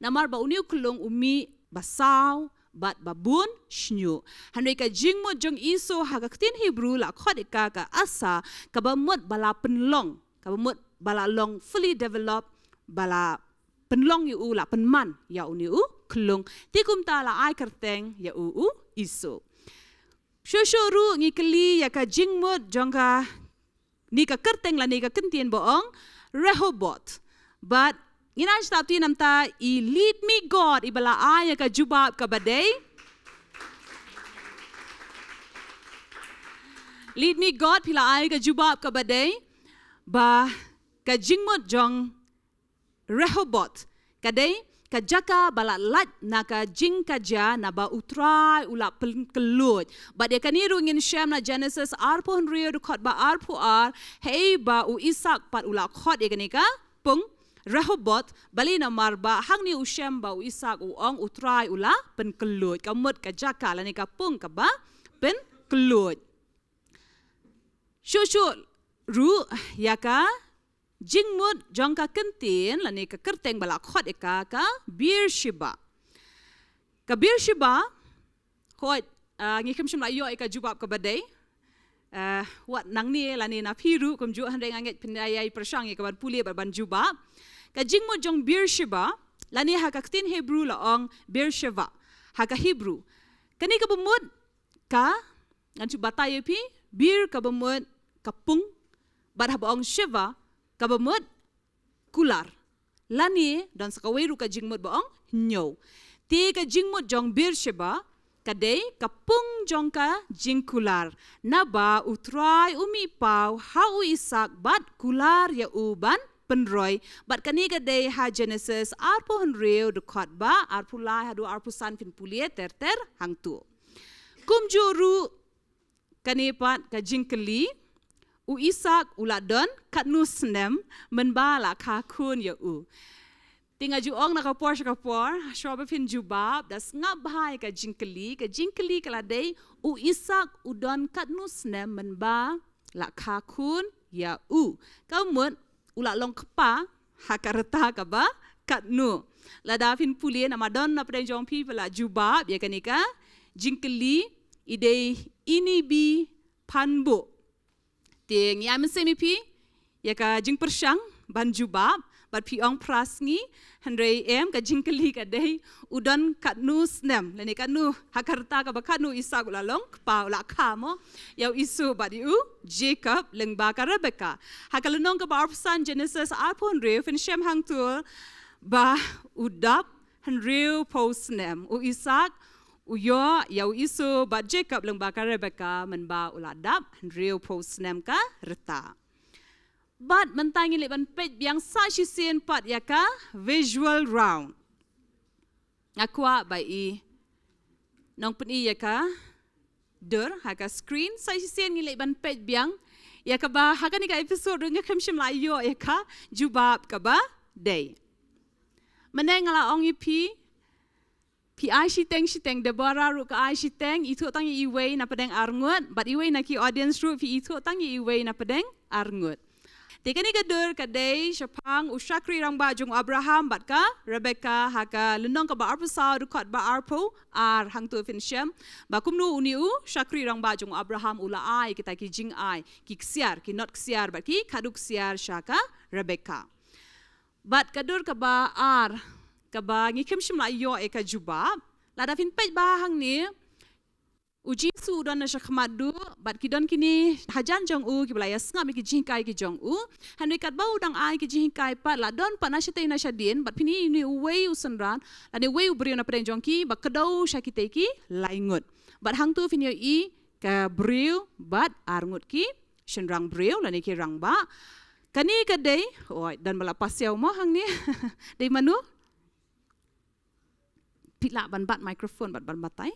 A: Namar ba uniu klung umi basaw, bat babun shnyu. Handai ka jingmut jong iso hagaktin Hebrew la khot ka asa kabamut bala penlong, kabamut bala long fully developed bala penlong yu la penman ya uni u klung tikum ta la ai kerteng ya u iso. Shusuru ngikeli ya ka jingmut jong ka ni ka kerteng la ni ka kentien boong Rehoboth. But Ina stapti namta I lead me God ibala aya ka jubab ka badai. Lead me God pila aya ka jubab ka badai. Ba ka jingmut jong Rehoboth kadai ka jaka bala lat na ka jing ka ja na ba utrai ula kelut. Ba dia kaniru ngin syam na Genesis arpo henrio dukot ba arpo ar hei ba u Isak pat ula khot ya kanika pung Rehoboth bali na marba hang ni usyam ba u Isak uong utrai ula pen kelut kamut ka jaka la ni ka pung ka ba pen kelut. Shushu ru ya ka jingmut jong ka kentin la ni ka kerteng bala khot eka ka Beersheba. Ka Beersheba khot ngikem shim la yo eka jubab ka badai. Wat nang ni la ni na piru kumju handai nganget pendayai persang eka ban puli ban jubab. Ka jingmut jong Beersheba lani haka ktin Hebrew laong Beersheba haka Hebrew kani ka bumut ka nganchu batay pi bir ka bumut kapung bat habaong Sheva ka bumut kular lani dan sakawairu ka jingmut baong nyo ti ka jingmut jong Beersheba kadai kapung jongka jingkular naba utrai umi pau hau isak bat kular ya uban penroy bat kani kadai ha Genesis arpo henreu dekot ba arpulai hadu arpusan fin pulie ter hang tu kum juru kani pat ka jingkeli u isak uladon katnus nem menba la ka kun ya u tinga juong na kapor shobe fin jubab das ngap bahai ka jingkeli kala dei u isak udon katnus nem menba la ka kun ya u kamun ula long kepa hakareta ka ba katnu la da fin pulie na madon na pre jong pi pela jubab ya kanika jingkeli ide ini bi panbo ting ya mesemi pi ya ka jing persang ban jubab bat pi ong prasngi handrei ka jingkeli ka dei udon katnus nem lani katnu hakarta ka ba katnu isak ulalong pa ula kamo yau isu bat yu Jacob lengba ka Rebecca hakalunong ka ba arpsan Genesis arpon reu fin shem hang tu ba udap handreu pos nem u isak uyo yau isu bat Jacob lengba ka Rebecca menba uladap handreu pos nem ka reta but mentangi leban page biang sa sien pat yaka visual round akwa bai nong peni yaka dur haka screen sa sien ngi leban page biang yaka ba haka ni ka episode nga khamshim la yo yaka jubab ka ba day menengala ong ipi pi ai shiteng Deborah ru ka ai shiteng itu tang iwei na pedeng arngut but iwei na ki audience ru pi itu tang iwei na pedeng arngut tekani gadur kadai syapang usyakri rang ba jung Abraham bat ka Rebecca haka lenong ka ba arpasa rukot ba arpo ar hang tu fin syam ba kumnu uni u syakri rang ba jung Abraham ula ai kita ki jing ai ki ksiar ki not ksiar bat ki kaduk ksiar syaka Rebecca bat kadur ka ba ar ka ba ngikem shim la yo e ka jubab la da fin pej ba hang ni uji su don na shakmadu bat ki don kini hajan jong u ki bla ya snga mi ki jingkai ki jong u han kat ba udang ai ki jingkai pat la don pa na shite na shadin bat pini ni wei usanran la ni wei ubri na pren jong ki ba kadau shakite ki laingut bat hang tu fin yo i ka briu bat arngut ki shenrang briu la ni ki rang ba kani ka dei oi dan bala pasiau mo hang ni dei manu pila ban bat microphone ban batai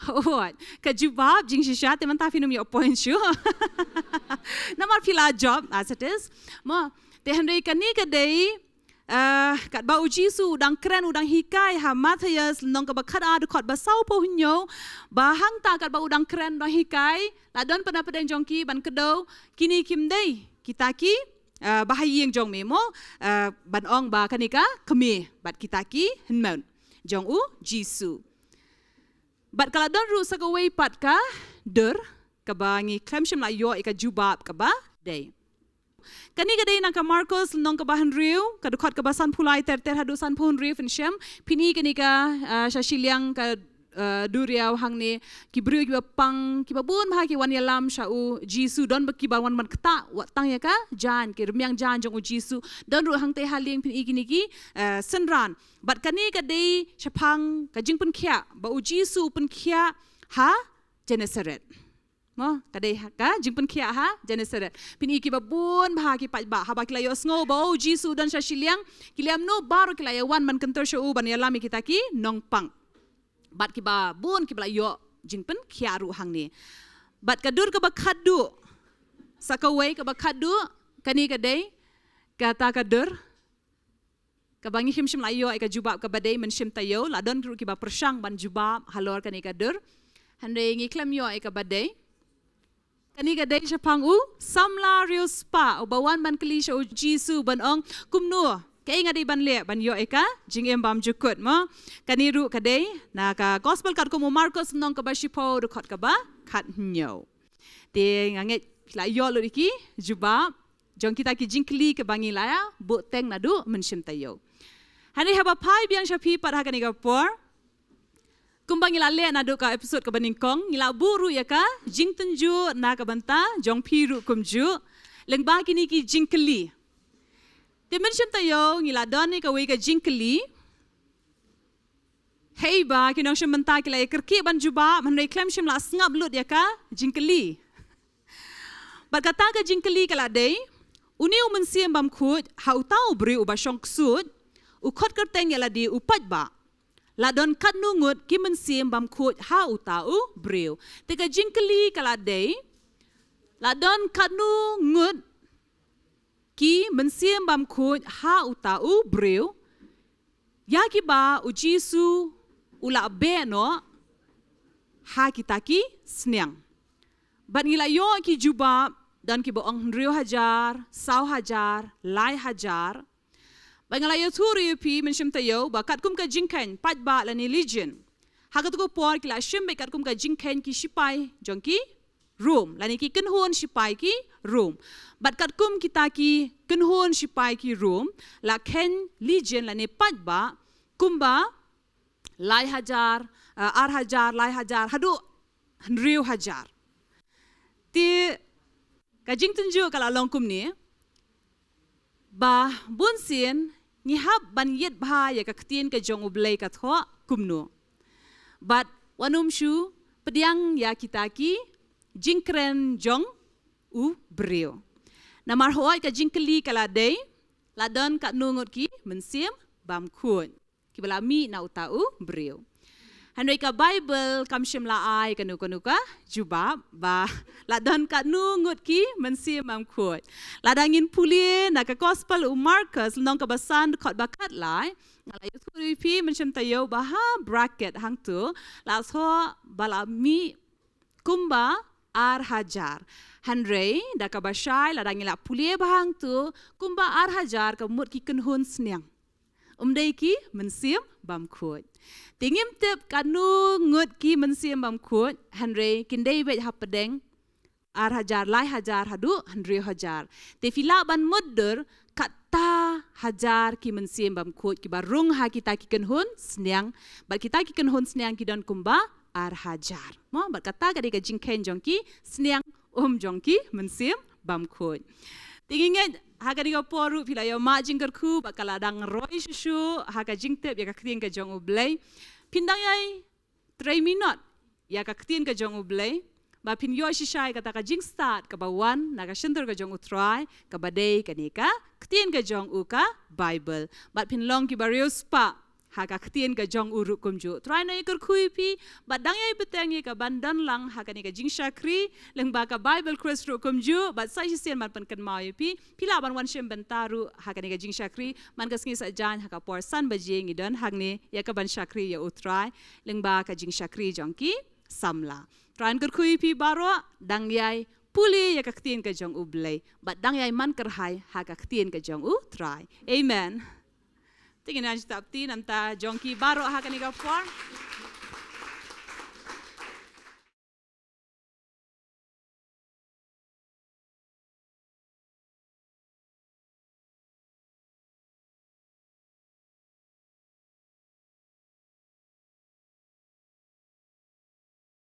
A: oh ka jubab jing shisha te man ta finum yo point shu namar pila job as it is mo te handai kani ka dei kat ba uji su udang kren udang hikai ha Matthias nong ka ba khat du khot ba sau po hunyo ba hang ta kat ba udang kren udang hikai la don pada pedeng jongki ban kedo kini kim dei kita ki bahai yang jong memo ban ong ba kanika kemi bat kita ki henmon jong u jisu bat kala don ru sa wei pat ka dur ka ba ngi klemshim la yo ka jubab ka ba dei kani ka dei nang ka Marcos nong ka ba henriu ka dukhat ka ba san pulai ter hadu san pun riu fenshem pini kani ka Shillong ka duriau hang ni kibriu ki pang ki babun ma ki wan yalam shau jisu don ba ki ba wan man kta watang ya ka jan ki remyang jan jong u jisu don ru hang te haling pin igini ki senran bat kani ka dei chapang ka jing pun khia ba u jisu pun khia ha Genesaret mo ka dei ka jing pun khia ha Genesaret pin iki babun ba ki pa ba ha ba ki la yo sngo ba u jisu don Shillong ki liam no baru ki la ya wan man kantor shau ban yalam kita ki nongpang bat ki ba bun ki bla yo jingpen khiaru hang ni bat kadur ka ba khadu sakawai ka ba khadu kani ka dei kata kadur ka bangi him shim la yo ka jubab ka badai men shim tayo la don ki ba persang ban jubab halor kani kadur hande ngi klem yo ka badai kani ka dei shapang u samla riu spa o bawan ban kli sho jisu ban ong kumnu kay nga di ban le ban yo eka jing bam jukut mo kaniru kadai na ka gospel kat ko mo Marcos nong ka ba shipo ru khot ka ba khat nyo te ngange la yo lo iki juba jong kita ki jingkli ke bangi la ya bu teng na du menshim tayo hani haba pai biang shapi par ha kani ka por kumbang ila le na du ka episode ka baningkong ila buru ya ka jing tenju na ka banta jong piru kumju lengba kini ki jingkli Dia mention tayo ngila don ni kawi ka jingkeli. Hey ba kinong shimenta kila kerki ban juba manrei klem shim la sngap lut ya ka jingkeli. Berkata ka jingkeli kala day uniu mensiem bam khut hau tau bri uba shong ksut ukot kerteng yala di upat ba. La don kat nungut ki mensiem bam khut hau tau briu. Tika jingkeli kala day la don kat nungut ki mensiem bam khut hau tau briu. Ya ki ba u Jisu ula be no ha kita ki sniang. Bat ngila yo ki jubab dan ki boong riu hajar, sau hajar, lai hajar. Bat ngila yo turi pi menshim tayo bakat kum ka jingken pat ba la ni legion. Hakat ko por kila shim be kat kum ka jingken ki shipai jong ki room. Lani ki kenhun shipai ki room. Bat kat kum kita ki kenhun shipai ki room la ken legion lani pat ba kumba lai hajar, ar hajar, lai hajar, hadu riu hajar. Ti kajing tunjuk kalau longkum ni, bah bunsin ngihap ban yet bah ya kaktin ke jong ublay katho kumno. But wanum shu pediang ya kita ki jingkren jong u brio. Namar hoai ka jingkeli kala day, ladon kat nungut ki mensim bam kun. Kibala mi na utau brio. Handai ka Bible kam shim la ai kanu ka jubab ba ladon kat nungut ki mensim am khut. Ladangin puli na ka gospel u Marcus nong ka basan khot bakat lai ngala yuturi pi menshim tayo ba ha bracket hang tu la so bala mi kumba ar hajar. Handai da ka basai ladangin la puli bahang tu kumba ar hajar ka mut ki kenhun sniang. Umdai ki mensim bam khut. Tingim tip kanu ngut ki mensim bam khut. Handai kindai bet hapadeng ar hajar lai hajar hadu handai hajar. Te fila ban mudder kata hajar ki mensim bam khut ki barung ha kita ki kenhun sniang. Bat kita ki kenhun sniang ki don kumba ar hajar. Mo bat kata ka ka jingken jong ki sniang jong ki mensim bam khut. Tingin haka di ka poru pila yo ma jingker ku bakala dang roi susu haka jingtep ya ka ktin ka jong ublay pindang yai 3 minut ya ka ktin ka jong ublay ba pin yo shishay kata ka jing start ka bawan na ka shinter ka jong utray ka badai ka ni ka ktin ka jong u ka Bible ba pin long ki barius pa haka ktin ka jong uru kumju try na ikor kui pi ba dang yai peteng ka bandan lang haka ni ka jing shakri leng ba ka Bible quiz ru kumju ba sai sien man pan kan mau pi pila ban wan shem bentaru haka ni ka jing shakri man ka sngi sa jan haka por san ba jing idon hang ni ya ka ban shakri ya utrai leng ba ka jing shakri jong ki samla try kor kui pi baro dang yai puli ya ka ktin ka jong ublay ba dang yai man kerhai haka ktin ka jong u try amen. Tingin na siya tapti nanta jongki baro ha kanika por.